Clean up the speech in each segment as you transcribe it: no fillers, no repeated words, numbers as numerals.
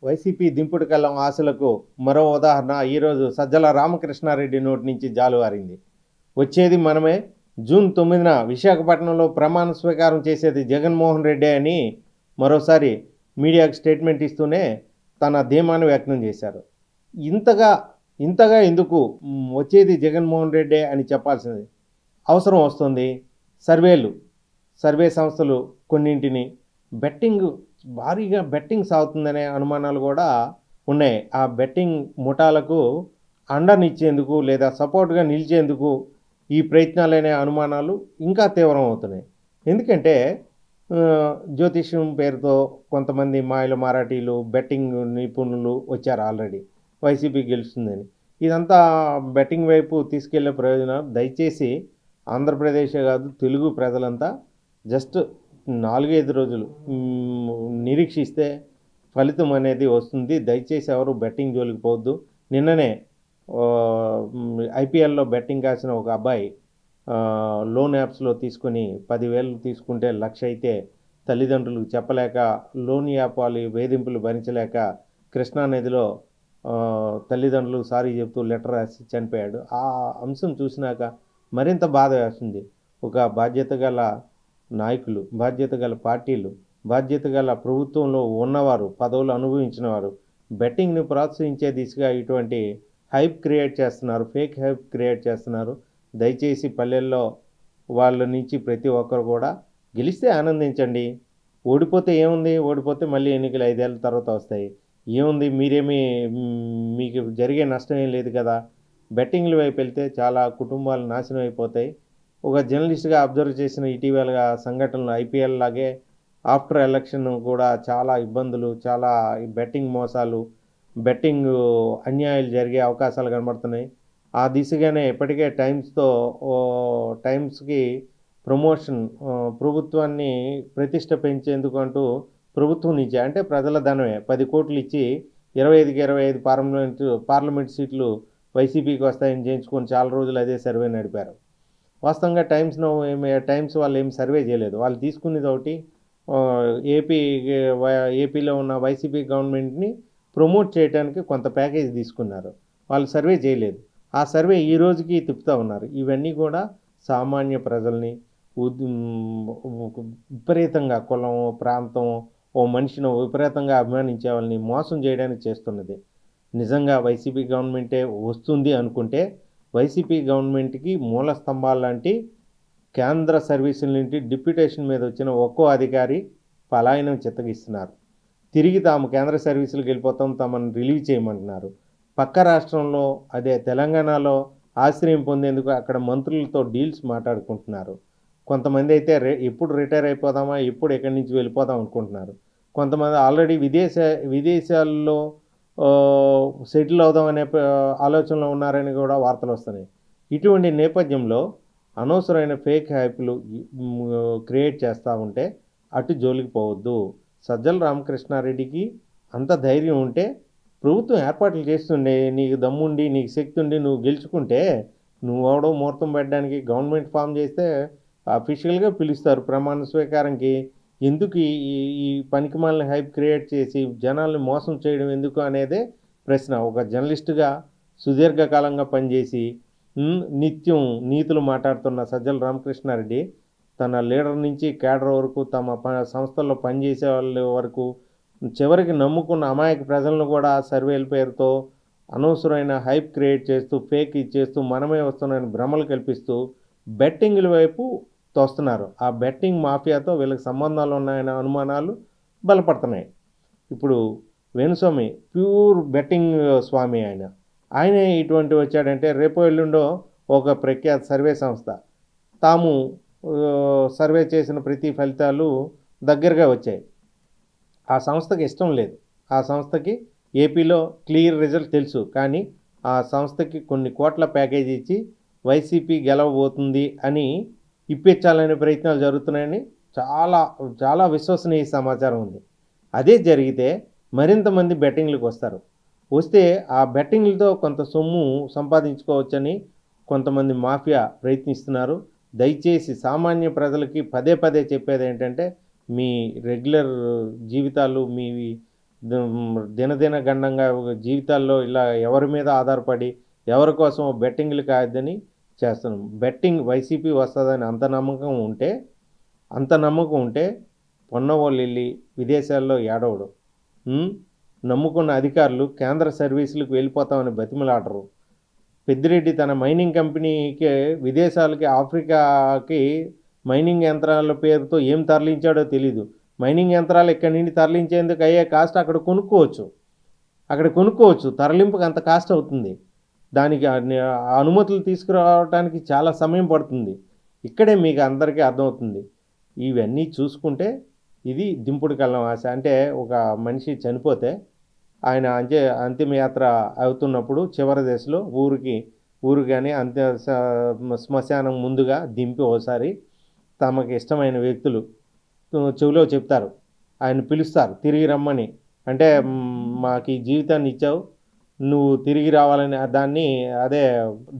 YCP దింపుడు కళ్ళం ఆశలకు మరో ఉదాహరణ ఈరోజు సజ్జల రామకృష్ణారెడ్డి నోటి నుంచి జాలువారింది. వచ్చేది మనమే, జూన్ 9న విశాఖపట్నంలో ప్రమాణ స్వీకారం చేసేది జగన్మోహన్ రెడ్డి అని మరోసారి మీడియాకు స్టేట్మెంట్ ఇస్తూనే తన ధీమాను వ్యక్తం చేశారు. ఇంతగా ఎందుకు వచ్చేది జగన్మోహన్ రెడ్డి అని చెప్పాల్సింది అవసరం వస్తుంది. సర్వే సంస్థలు కొన్నింటిని భారీగా బెట్టింగ్ సాగుతుందనే అనుమానాలు కూడా ఉన్నాయి. ఆ బెట్టింగ్ ముఠాలకు అండనిచ్చేందుకు లేదా సపోర్ట్గా నిలిచేందుకు ఈ ప్రయత్నాలనే అనుమానాలు ఇంకా తీవ్రం అవుతున్నాయి. ఎందుకంటే జ్యోతిష్యం పేరుతో కొంతమంది మాయల మారాఠీలు, బెట్టింగ్ నిపుణులు వచ్చారు ఆల్రెడీ వైసీపీ గెలుస్తుందని. ఇదంతా బెట్టింగ్ వైపు తీసుకెళ్లే ప్రయోజనం దయచేసి ఆంధ్రప్రదేశే కాదు, తెలుగు ప్రజలంతా జస్ట్ 4-5 రోజులు నిరీక్షిస్తే ఫలితం అనేది వస్తుంది. దయచేసి ఎవరు బెట్టింగ్ జోలికి పోవద్దు. నిన్ననే ఐపీఎల్లో బెట్టింగ్ కాసిన ఒక అబ్బాయి లోన్ యాప్స్లో తీసుకొని 10,000 తీసుకుంటే 1,00,000 అయితే తల్లిదండ్రులకు చెప్పలేక, లోన్ యాప్ వాళ్ళ వేధింపులు భరించలేక కృష్ణానదిలో తల్లిదండ్రులకు సారీ చెప్తూ లెటర్ రాసి చనిపోయాడు. ఆ అంశం చూసినాక మరింత బాధ వేస్తుంది. ఒక బాధ్యత గల నాయకులు, బాధ్యత గల పార్టీలు, బాధ్యత గల ప్రభుత్వంలో ఉన్నవారు, పదవులు అనుభవించిన వారు బెట్టింగ్ని ప్రోత్సహించే దిశగా ఇటువంటి హైప్ క్రియేట్ చేస్తున్నారు, ఫేక్ హైప్ క్రియేట్ చేస్తున్నారు. దయచేసి పల్లెల్లో వాళ్ళ నుంచి ప్రతి ఒక్కరు కూడా గెలిస్తే ఆనందించండి. ఓడిపోతే ఏముంది, ఓడిపోతే మళ్ళీ ఎన్నికలు 5 ఏళ్ళ తర్వాత వస్తాయి. ఏముంది, మీకు జరిగే నష్టం ఏం లేదు కదా. బెట్టింగ్ల వైపు వెళ్తే చాలా కుటుంబాలు నాశనం అయిపోతాయి. ఒక జర్నలిస్ట్గా అబ్జర్వ్ చేసిన ఇటీవల సంఘటనలు ఐపీఎల్ లాగే ఆఫ్టర్ ఎలక్షన్ కూడా చాలా ఇబ్బందులు, చాలా బెట్టింగ్ మోసాలు, బెట్టింగ్ అన్యాయాలు జరిగే అవకాశాలు కనబడుతున్నాయి. ఆ దిశగానే ఇప్పటికే టైమ్స్కి ప్రమోషన్, ప్రభుత్వాన్ని ప్రతిష్ట పెంచేందుకు అంటూ ప్రభుత్వం నుంచి, అంటే ప్రజల ధనమే 10 కోట్లు ఇచ్చి 25కి 25 పార్లమెంట్ సీట్లు వైసీపీకి వస్తాయని చేయించుకొని చాలా రోజులు అదే సర్వే నడిపారు. వాస్తవంగా టైమ్స్ వాళ్ళు ఏం సర్వే చేయలేదు. వాళ్ళు తీసుకునేది ఒకటి, ఏపీలో ఉన్న వైసీపీ గవర్నమెంట్ని ప్రమోట్ చేయడానికి కొంత ప్యాకేజ్ తీసుకున్నారు. వాళ్ళు సర్వే చేయలేదు. ఆ సర్వే ఈ రోజుకి తిప్పుతూ ఉన్నారు. ఇవన్నీ కూడా సామాన్య ప్రజల్ని విపరీతంగా కులం, ప్రాంతం, ఓ మనిషిని విపరీతంగా అభిమానించే వాళ్ళని మోసం చేయడానికి చేస్తున్నది. నిజంగా వైసీపీ గవర్నమెంటే వస్తుంది అనుకుంటే వైసీపీ గవర్నమెంట్కి మూల స్తంభాలు లాంటి కేంద్ర సర్వీసుల నుండి డిప్యూటేషన్ మీద వచ్చిన ఒక్కో అధికారి పలాయనం చిత్తగిస్తున్నారు. తిరిగి తాము కేంద్ర సర్వీసులకు వెళ్ళిపోతాం, తమను రిలీవ్ చేయమంటున్నారు. పక్క రాష్ట్రంలో, అదే తెలంగాణలో ఆశ్రయం పొందేందుకు అక్కడ మంత్రులతో డీల్స్ మాట్లాడుకుంటున్నారు. కొంతమంది అయితే ఎప్పుడు రిటైర్ అయిపోదామా, ఎప్పుడు ఎక్కడి నుంచి వెళ్ళిపోదాం అనుకుంటున్నారు. కొంతమంది ఆల్రెడీ విదేశాల్లో సెటిల్ అవుదామనే ఆలోచనలో ఉన్నారని కూడా వార్తలు వస్తున్నాయి. ఇటువంటి నేపథ్యంలో అనవసరమైన ఫేక్ హైప్లు క్రియేట్ చేస్తూ ఉంటే అటు జోలికి పోవద్దు. సజ్జల రామకృష్ణారెడ్డికి అంత ధైర్యం ఉంటే ప్రభుత్వం ఏర్పాట్లు చేస్తుండే, నీకు దమ్ముండి, నీకు శక్తి ఉండి నువ్వు గెలుచుకుంటే, నువ్వెవడో ముహూర్తం పెట్టడానికి గవర్నమెంట్ ఫామ్ చేస్తే అఫీషియల్గా పిలుస్తారు ప్రమాణ స్వీకారంకి. ఎందుకు ఈ పనికిమాలిన హైప్ క్రియేట్ చేసి జనాల్ని మోసం చేయడం ఎందుకు అనేదే ప్రశ్న. ఒక జర్నలిస్టుగా సుదీర్ఘకాలంగా పనిచేసి నిత్యం నీతులు మాట్లాడుతున్న సజ్జల రామకృష్ణారెడ్డి తన లీడర్ నుంచి కేడర్ వరకు, తమ సంస్థల్లో పనిచేసే వాళ్ళ వరకు, చివరికి నమ్ముకున్న అమాయక ప్రజలను కూడా సర్వేల పేరుతో అనవసరమైన హైప్ క్రియేట్ చేస్తూ, ఫేక్ ఇచ్చేస్తూ, మనమే వస్తున్నాయని భ్రమలు కల్పిస్తూ బెట్టింగ్ల వైపు తోస్తున్నారు. ఆ బెట్టింగ్ మాఫియాతో వీళ్ళకి సంబంధాలు ఉన్నాయనే అనుమానాలు బలపడుతున్నాయి. ఇప్పుడు వేణుస్వామి ప్యూర్ బెట్టింగ్ స్వామి. ఆయనే ఇటువంటి వచ్చాడంటే రేపో ఎల్లుండో ఒక ప్రఖ్యాత సర్వే సంస్థ తాము సర్వే చేసిన ప్రతి ఫలితాలు దగ్గరగా వచ్చాయి. ఆ సంస్థకి ఇష్టం లేదు. ఆ సంస్థకి ఏపీలో క్లియర్ రిజల్ట్ తెలుసు, కానీ ఆ సంస్థకి కొన్ని కోట్ల ప్యాకేజీ ఇచ్చి వైసీపీ గెలవబోతుంది అని ఇప్పించాలనే ప్రయత్నాలు జరుగుతున్నాయని చాలా చాలా విశ్వసనీయ సమాచారం ఉంది. అదే జరిగితే మరింత మంది బెట్టింగ్లకు వస్తే ఆ బెట్టింగ్లతో కొంత సొమ్ము సంపాదించుకోవచ్చని కొంతమంది మాఫియా ప్రయత్నిస్తున్నారు. దయచేసి సామాన్య ప్రజలకి పదే చెప్పేది ఏంటంటే, మీ రెగ్యులర్ జీవితాలు, మీ దినదిన గండంగా జీవితాల్లో ఇలా ఎవరి మీద ఆధారపడి ఎవరి కోసం బెట్టింగ్లు కాదని చేస్తున్నాం. బెట్టింగ్ వైసీపీ వస్తుందని అంత నమ్మకం ఉంటే పొన్నవాళ్ళు వెళ్ళి విదేశాల్లో ఏడవడు. నమ్ముకున్న అధికారులు కేంద్ర సర్వీసులకు వెళ్ళిపోతామని బతిమలాడరు. పెద్దిరెడ్డి తన మైనింగ్ కంపెనీకి విదేశాలకి ఆఫ్రికాకి మైనింగ్ యంత్రాల పేరుతో ఏం తరలించాడో తెలీదు. మైనింగ్ యంత్రాలు ఇక్కడి నుండి తరలించేందుకు అయ్యే కాస్ట్ అక్కడ కొనుక్కోవచ్చు. తరలింపుకి అంత కాస్ట్ అవుతుంది. దానికి అనుమతులు తీసుకురావడానికి చాలా సమయం పడుతుంది. ఇక్కడే మీకు అందరికీ అర్థమవుతుంది. ఇవన్నీ చూసుకుంటే ఇది దింపుడు కళ్ళం ఆశ. అంటే ఒక మనిషి చనిపోతే ఆయన అంతిమయాత్ర అవుతున్నప్పుడు చివరి దశలో ఊరు కానీ శ్మశానం ముందుగా దింపి ఒకసారి తమకు ఇష్టమైన వ్యక్తులు చెవిలో చెప్తారు. ఆయన పిలుస్తారు తిరిగి రమ్మని. అంటే మాకు ఈ జీవితాన్ని ఇచ్చావు, నువ్వు తిరిగి రావాలని దాన్ని అదే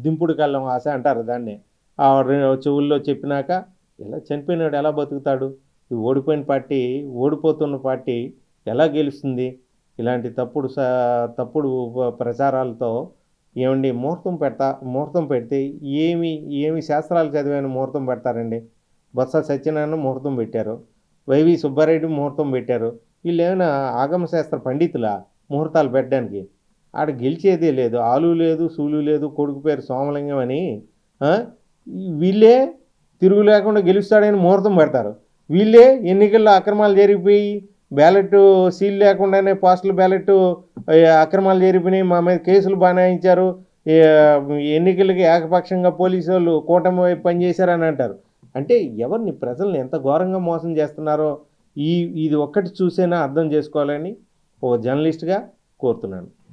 దింపుడు కళ్ళం ఆశ అంటారు దాన్ని. ఆ చెవుల్లో చెప్పినాక ఇలా చనిపోయినాడు ఎలా బతుకుతాడు? ఈ ఓడిపోతున్న పార్టీ ఎలా గెలుస్తుంది? ఇలాంటి తప్పుడు ప్రచారాలతో ఏమండి ముహూర్తం పెడితే ఏమి శాస్త్రాలు చదివాని ముహూర్తం పెడతారండి? బొత్స సత్యనారాయణ ముహూర్తం పెట్టారు, వైవి సుబ్బారెడ్డి ముహూర్తం పెట్టారు. వీళ్ళు ఏమైనా ఆగమశాస్త్ర పండితులా ముహూర్తాలు పెట్టడానికి? ఆడ గెలిచేదే లేదు, ఆలు లేదు, సూలు లేదు, కొడుకు పేరు సోమలింగం అని వీళ్ళే తిరుగు లేకుండా గెలుస్తాడని ముహూర్తం పెడతారు. వీళ్ళే ఎన్నికల్లో అక్రమాలు జరిగిపోయి బ్యాలెట్ సీల్ లేకుండానే పోస్టల్ బ్యాలెట్ అక్రమాలు జరిగిపోయినాయి, మా మీద కేసులు బనాయించారు, ఎన్నికలకి ఏకపక్షంగా పోలీసు వాళ్ళు కూటమి వైపు పనిచేశారని అంటారు. అంటే ప్రజల్ని ఎంత ఘోరంగా మోసం చేస్తున్నారో ఇది ఒక్కటి చూసేనా అర్థం చేసుకోవాలని ఓ జర్నలిస్ట్గా కోరుతున్నాను.